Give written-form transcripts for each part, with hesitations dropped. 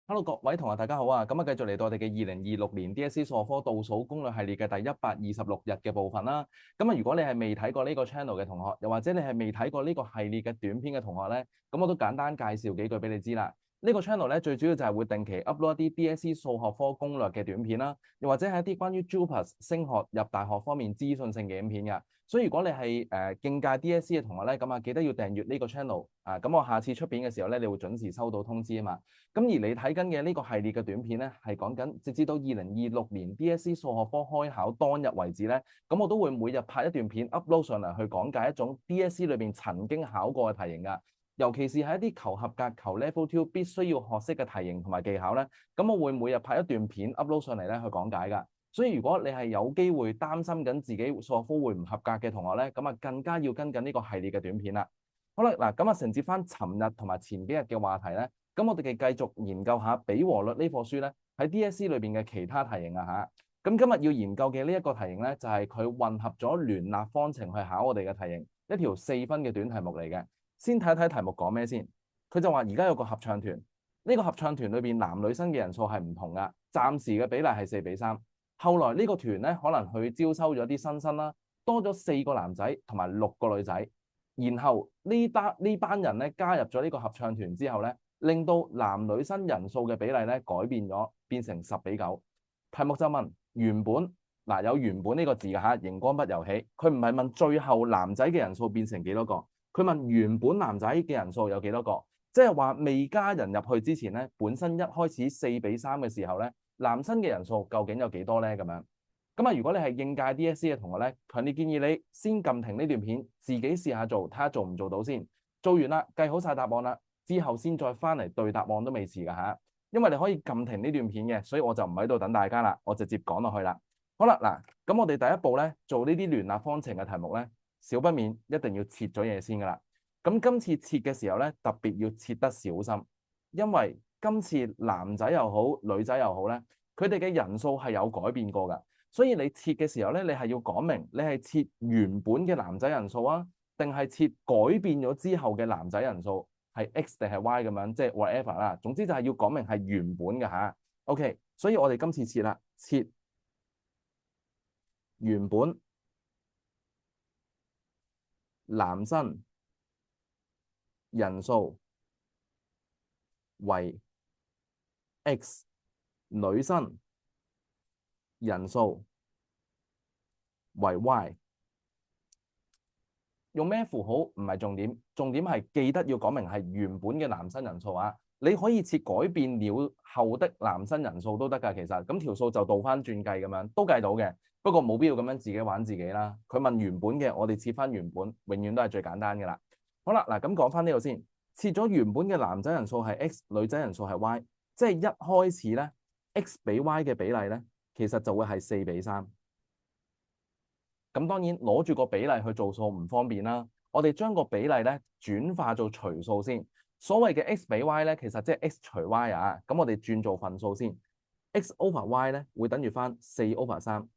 Hello，各位同學，大家好啊！咁啊，繼續嚟到我哋嘅2026年 DSE 數學科倒數攻略系列嘅第126日嘅部分啦。咁啊，如果你係未睇過呢個 channel 嘅同學，又或者你係未睇過呢個系列嘅短片嘅同學咧，咁我都簡單介紹幾句俾你知啦。呢個 channel 咧，最主要就係會定期 upload 一啲 DSE 數學科攻略嘅短片啦，又或者係一啲關於 JUPAS 升學入大學方面資訊性嘅影片㗎。所以如果你係應屆 DSE 嘅同學咧，咁啊記得要訂閱呢個 channel 啊，咁我下次出片嘅時候咧，你會準時收到通知啊嘛。咁而你睇緊嘅呢個系列嘅短片咧，係講緊直至到2026年 DSE 數學科開考當日為止咧，咁我都會每日拍一段片 upload 上嚟去講解一種 DSE 裏邊曾經考過嘅題型㗎，尤其是係一啲求合格、求 Level 2必須要學識嘅題型同埋技巧咧，咁我會每日拍一段片 upload 上嚟咧去講解㗎。所以如果你係有機會擔心緊自己數學科會唔合格嘅同學咧，咁啊更加要跟緊呢個系列嘅短片啦。好啦，嗱咁啊承接翻尋日同埋前幾日嘅話題咧。咁我哋繼續研究下比和律呢課書咧喺 DSE 裏邊嘅其他題型啊嚇。咁今日要研究嘅呢一個題型咧，就係佢混合咗聯立方程去考我哋嘅題型，一條4分嘅短題目嚟嘅。先睇睇題目講咩先。佢就話而家有個合唱團，呢個合唱團裏邊男女生嘅人數係唔同噶，暫時嘅比例係4:3。後來呢個團咧可能佢招收咗啲新生啦，多咗4個男仔同埋6個女仔。然後呢班人咧加入咗呢個合唱團之後咧，令到男女生人數嘅比例咧改變咗，變成10:9。題目就問原本嗱有原本呢個字嘅嚇，熒光筆遊戲，佢唔係問最後男仔嘅人數變成幾多個，佢問原本男仔嘅人數有幾多個，即係話未加人入去之前咧，本身一開始4:3嘅時候咧，男生嘅人數究竟有幾多咧咁樣？咁啊，如果你係應屆 DSE 嘅同學咧，強烈建議你先撳停呢段片，自己試下做，睇下做唔做到先。做完啦，計好晒答案啦，之後先再翻嚟對答案都未遲㗎嚇。因為你可以撳停呢段片嘅，所以我就唔喺度等大家啦，我直接講落去啦。好啦，嗱，咁我哋第一步咧，做呢啲聯立方程嘅題目咧，少不免一定要切咗嘢先㗎啦。咁今次切嘅時候咧，特別要切得小心，因為今次男仔又好，女仔又好咧，佢哋嘅人數係有改變過㗎。所以你切嘅時候咧，你係要講明你係切原本嘅男仔人數啊，定係切改變咗之後嘅男仔人數，係 X 定係 Y 咁樣，即係 whatever 啦。總之就係要講明係原本嘅嚇。OK，所以我哋今次切啦，切原本男生人數為 X，女生人數為 Y。用咩符號唔係重點，重點係記得要講明係原本嘅男生人數啊！你可以設改變了後的男生人數都得㗎，其實咁條數就倒翻轉計咁樣都計到嘅。不過冇必要咁樣自己玩自己啦。佢問原本嘅，我哋設翻原本，永遠都係最簡單嘅啦。好啦，嗱咁講翻呢度先，設咗原本嘅男仔人數係 X，女仔人數係 Y，即係一開始咧 X 比 Y 嘅比例咧，其實就會係4:3。咁當然攞住個比例去做數唔方便啦，我哋將個比例咧轉化做除數先。所謂嘅 X 比 Y 咧，其實即係 X 除 Y 啊。咁我哋轉做份數先 ，X over Y 咧會等於翻4/3。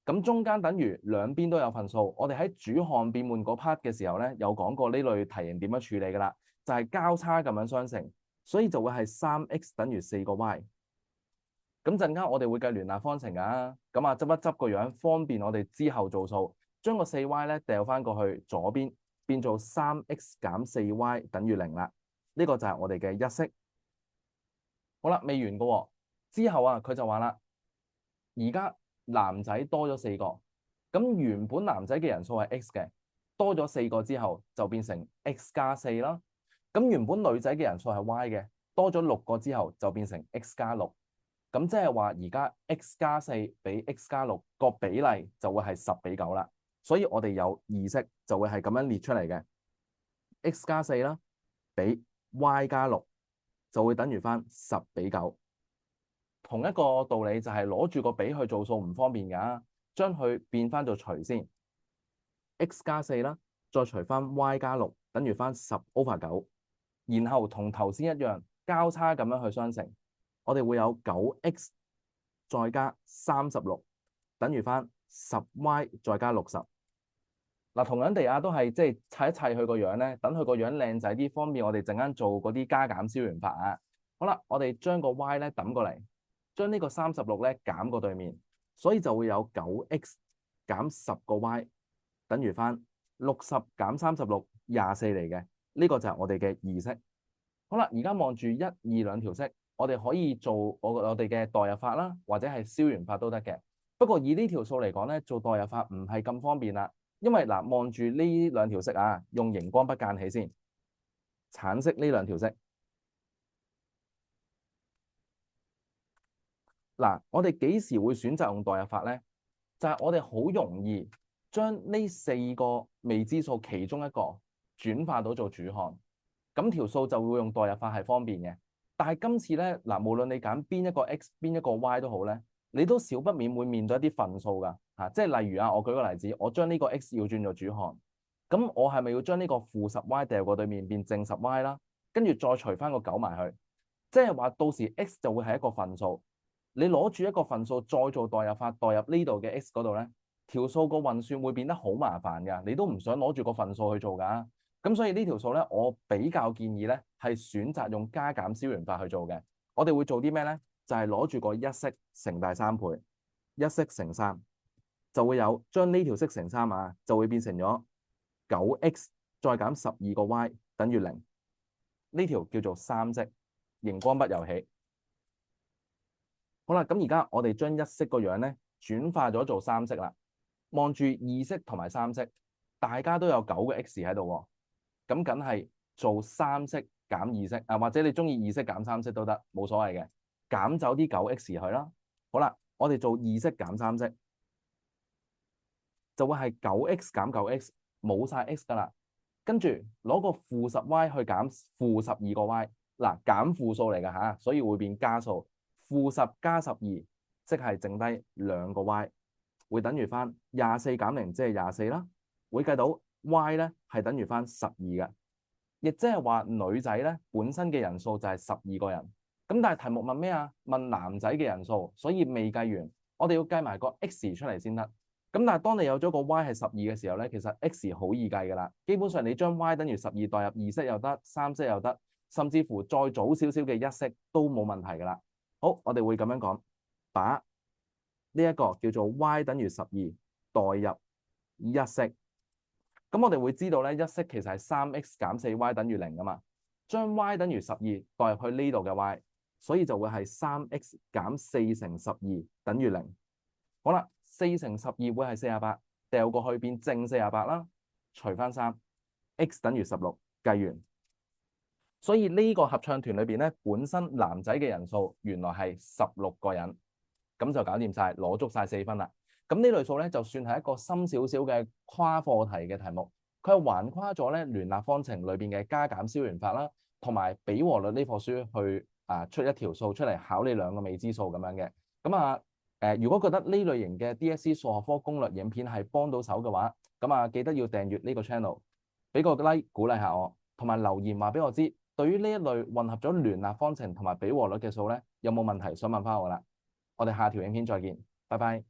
咁中間等於兩邊都有份數。我哋喺主項變換嗰 part 嘅時候咧，有講過呢類題型點樣處理㗎啦，就係交叉咁樣相乘，所以就會係3x等於4個 Y。咁陣間我哋會計聯立方程㗎，咁啊執一執個樣，方便我哋之後做數，將個4y咧掉翻過去左邊，變做3x減4y等於0啦。呢個就係我哋嘅一式。好啦，未完㗎喎，之後啊佢就話啦，而家男仔多咗4個，咁原本男仔嘅人數係 x 嘅，多咗4個之後就變成 x 加4啦。咁原本女仔嘅人數係 y 嘅，多咗6個之後就變成 x 加6。咁即係話而家 x 加4比 x 加6個比例就會係10:9啦，所以我哋有二式就會係咁樣列出嚟嘅 x 加4啦，比 y 加6就會等於翻10:9。同一個道理就係攞住個比去做數唔方便㗎，將佢變翻做除先 x 加4啦，再除翻 y 加6等於翻10/9，然後同頭先一樣交叉咁樣去相乘。我哋會有9x 再加36等於翻10y 再加60。嗱，同樣地啊，都係即係砌一砌佢個樣咧，等佢個樣靚仔啲，方便我哋陣間做嗰啲加減消元法啊。好啦，我哋將個 y 咧揼過嚟，將呢個36咧減過對面，所以就會有9x 減10個 y 等於翻60減36，24嚟嘅。呢個就係我哋嘅二式。好啦，而家望住1、2兩條式，我哋可以做我哋嘅代入法啦，或者係消元法都得嘅。不過以呢條數嚟講咧，做代入法唔係咁方便啦，因為嗱，望住呢兩條式啊，用熒光筆間起先，橙色呢兩條式。嗱，我哋幾時會選擇用代入法咧？就係我哋好容易將呢4個未知數其中一個轉化到做主項，咁條數就會用代入法係方便嘅。但係今次咧，嗱，無論你揀邊一個 x 邊一個 y 都好咧，你都少不免會面對一啲份數㗎嚇。即係例如啊，我舉個例子，我將呢個 x 要轉做主項，咁我係咪要將呢個-10y 掉過對面變正10y啦？跟住再除翻個9埋去，即係話到時 x 就會係一個份數。你攞住一個份數再做代入法，代入呢度嘅 x 嗰度咧，條數個運算會變得好麻煩㗎，你都唔想攞住個份數去做㗎。咁所以呢條數咧，我比較建議咧係選擇用加減消元法去做嘅。我哋會做啲咩咧？就係攞住個一式乘大3倍，一式乘3就會有將呢條式乘3啊，就會變成咗9x 再減12個 y 等於0。呢條叫做3式，熒光筆又起。好啦，咁而家我哋將一式個樣咧轉化咗做3式啦。望住二式同埋3式，大家都有9個 x 喺度喎，咁梗係做3式減2式啊，或者你中意2式減3式都得，冇所謂嘅，減走啲9x 去啦。好啦，我哋做2式減3式，就會係9x減9x，冇晒 x 噶啦。跟住攞個-10y 去減-12個 y，嗱，減負數嚟㗎嚇，所以會變加數。-10加12，即係剩低2個 y，會等於翻24減0，即係24啦。會計到 y 咧係等於翻12嘅，亦即係話女仔咧本身嘅人數就係12個人。咁但係題目問咩啊？問男仔嘅人數，所以未計完，我哋要計埋個 x 出嚟先得。咁但係當你有咗個 y 係12嘅時候咧，其實 x 好易計㗎啦。基本上你將 y 等於12代入二式又得，3式又得，甚至乎再早少少嘅一式都冇問題㗎啦。好，我哋會咁樣講，把呢一個叫做 y 等於12代入一式。咁我哋會知道咧，一式其實係3x 減4y等於0㗎嘛。將 y 等於12代入去呢度嘅 y，所以就會係3x 減4乘12等於0。好啦，4乘12會係48，掉過去變正48啦，除翻3，x 等於16，計完。所以呢個合唱團裏邊咧，本身男仔嘅人數原來係16個人，咁就搞掂晒，攞足晒4分啦。咁呢類數咧，就算係一個深少少嘅跨課題嘅題目，佢係橫跨咗咧聯立方程裏邊嘅加減消元法啦，同埋比和率呢課書去出一條數出嚟考你2個未知數咁樣嘅。咁如果覺得呢類型嘅 DSE 數學科攻略影片係幫到手嘅話，咁記得要訂閱呢個 channel， 俾個 like 鼓勵下我，同埋留言話俾我知。對於呢一類混合咗聯立方程同埋比和率嘅數咧，有冇問題想問翻我啦？我哋下條影片再見，拜拜。